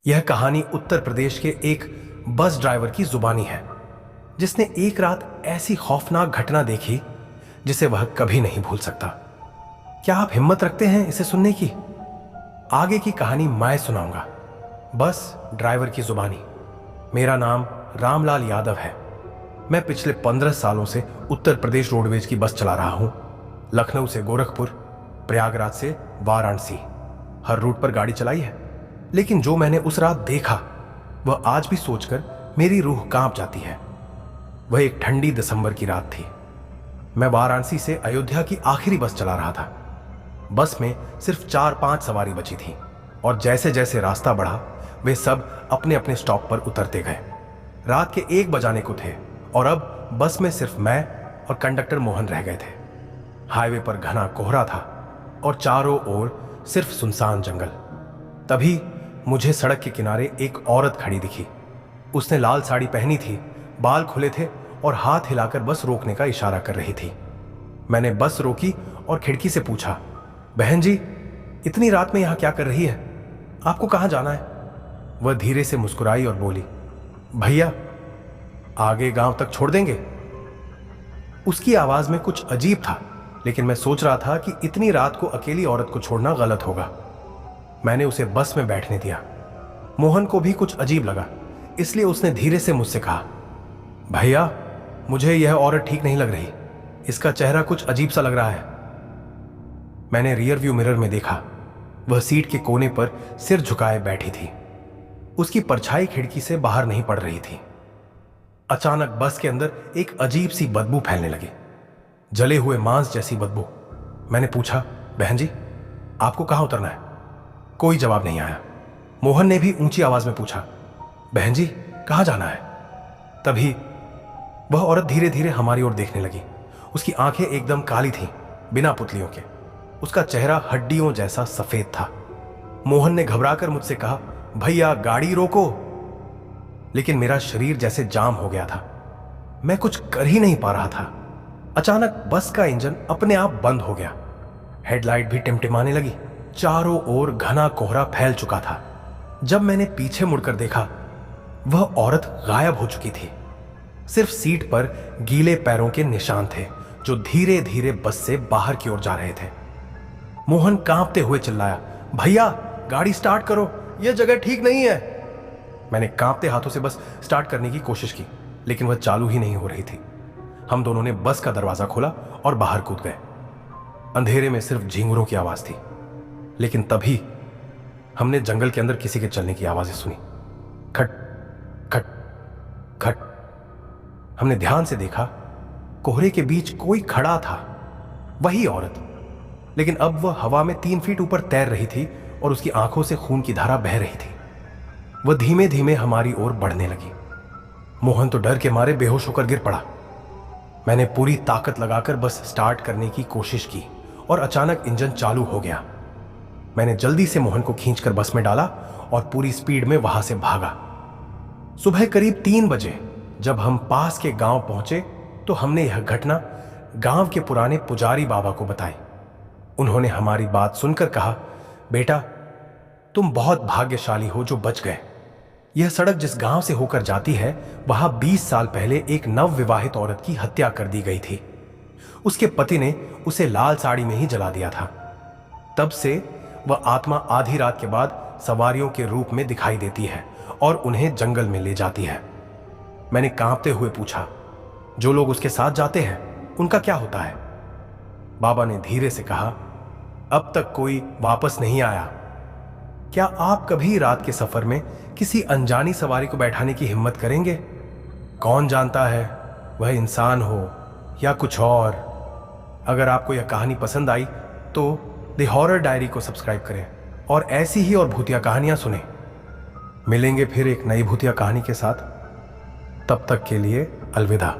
यह कहानी उत्तर प्रदेश के एक बस ड्राइवर की जुबानी है, जिसने एक रात ऐसी खौफनाक घटना देखी जिसे वह कभी नहीं भूल सकता। क्या आप हिम्मत रखते हैं इसे सुनने की? आगे की कहानी मैं सुनाऊंगा, बस ड्राइवर की जुबानी। मेरा नाम रामलाल यादव है। मैं पिछले 15 सालों से उत्तर प्रदेश रोडवेज की बस चला रहा हूं। लखनऊ से गोरखपुर, प्रयागराज से वाराणसी, हर रूट पर गाड़ी चलाई है। लेकिन जो मैंने उस रात देखा वह आज भी सोचकर मेरी रूह कांप जाती है। वह एक ठंडी दिसंबर की रात थी। मैं वाराणसी से अयोध्या की आखिरी बस चला रहा था। बस में सिर्फ 4-5 सवारी बची थी और जैसे जैसे रास्ता बढ़ा वे सब अपने अपने स्टॉप पर उतरते गए। रात के 1 बजाने को थे और अब बस में सिर्फ मैं और कंडक्टर मोहन रह गए थे। हाईवे पर घना कोहरा था और चारों ओर सिर्फ सुनसान जंगल। तभी मुझे सड़क के किनारे एक औरत खड़ी दिखी। उसने लाल साड़ी पहनी थी, बाल खुले थे और हाथ हिलाकर बस रोकने का इशारा कर रही थी। मैंने बस रोकी और खिड़की से पूछा, बहन जी, इतनी रात में यहां क्या कर रही है? आपको कहां जाना है? वह धीरे से मुस्कुराई और बोली, भैया, आगे गांव तक छोड़ देंगे? उसकी आवाज में कुछ अजीब था, लेकिन मैं सोच रहा था कि इतनी रात को अकेली औरत को छोड़ना गलत होगा। मैंने उसे बस में बैठने दिया। मोहन को भी कुछ अजीब लगा, इसलिए उसने धीरे से मुझसे कहा, भैया, मुझे यह औरत ठीक नहीं लग रही। इसका चेहरा कुछ अजीब सा लग रहा है। मैंने रियर व्यू मिरर में देखा। वह सीट के कोने पर सिर झुकाए बैठी थी। उसकी परछाई खिड़की से बाहर नहीं पड़ रही थी। अचानक बस के अंदर एक अजीब सी बदबू फैलने लगी, जले हुए मांस जैसी बदबू। मैंने पूछा, बहन जी, आपको कहां उतरना है? कोई जवाब नहीं आया। मोहन ने भी ऊंची आवाज में पूछा, बहन जी, कहां जाना है? तभी वह औरत धीरे धीरे हमारी ओर देखने लगी। उसकी आंखें एकदम काली थीं, बिना पुतलियों के। उसका चेहरा हड्डियों जैसा सफेद था। मोहन ने घबराकर मुझसे कहा, भैया, गाड़ी रोको। लेकिन मेरा शरीर जैसे जाम हो गया था। मैं कुछ कर ही नहीं पा रहा था। अचानक बस का इंजन अपने आप बंद हो गया। हेडलाइट भी टिमटिमाने लगी। चारों ओर घना कोहरा फैल चुका था। जब मैंने पीछे मुड़कर देखा, वह औरत गायब हो चुकी थी। सिर्फ सीट पर गीले पैरों के निशान थे जो धीरे धीरे बस से बाहर की ओर जा रहे थे। मोहन कांपते हुए चिल्लाया, भैया, गाड़ी स्टार्ट करो, यह जगह ठीक नहीं है। मैंने कांपते हाथों से बस स्टार्ट करने की कोशिश की, लेकिन वह चालू ही नहीं हो रही थी। हम दोनों ने बस का दरवाजा खोला और बाहर कूद गए। अंधेरे में सिर्फ झींगुरों की आवाज थी। लेकिन तभी हमने जंगल के अंदर किसी के चलने की आवाजें सुनी। खट खट खट। हमने ध्यान से देखा, कोहरे के बीच कोई खड़ा था, वही औरत। लेकिन अब वह हवा में 3 फीट ऊपर तैर रही थी और उसकी आंखों से खून की धारा बह रही थी। वह धीमे धीमे हमारी ओर बढ़ने लगी। मोहन तो डर के मारे बेहोश होकर गिर पड़ा। मैंने पूरी ताकत लगाकर बस स्टार्ट करने की कोशिश की और अचानक इंजन चालू हो गया। मैंने जल्दी से मोहन को खींचकर बस में डाला और पूरी स्पीड में वहां से भागा। सुबह करीब 3 बजे जब हम पास के गांव पहुंचे तो हमने यह घटना गांव के पुराने पुजारी बाबा को बताई। उन्होंने हमारी बात सुनकर कहा, बेटा, तुम बहुत भाग्यशाली हो जो बच गए। यह सड़क जिस गांव से होकर जाती है, वहां 20 साल पहले एक नवविवाहित औरत की हत्या कर दी गई थी। उसके पति ने उसे लाल साड़ी में ही जला दिया था। तब से वह आत्मा आधी रात के बाद सवारियों के रूप में दिखाई देती है और उन्हें जंगल में ले जाती है। मैंने कांपते हुए पूछा, जो लोग उसके साथ जाते हैं उनका क्या होता है? बाबा ने धीरे से कहा, अब तक कोई वापस नहीं आया। क्या आप कभी रात के सफर में किसी अनजानी सवारी को बैठाने की हिम्मत करेंगे? कौन जानता है, वह इंसान हो या कुछ और। अगर आपको यह कहानी पसंद आई तो द हॉरर डायरी को सब्सक्राइब करें और ऐसी ही और भूतिया कहानियां सुनें। मिलेंगे फिर एक नई भूतिया कहानी के साथ। तब तक के लिए अलविदा।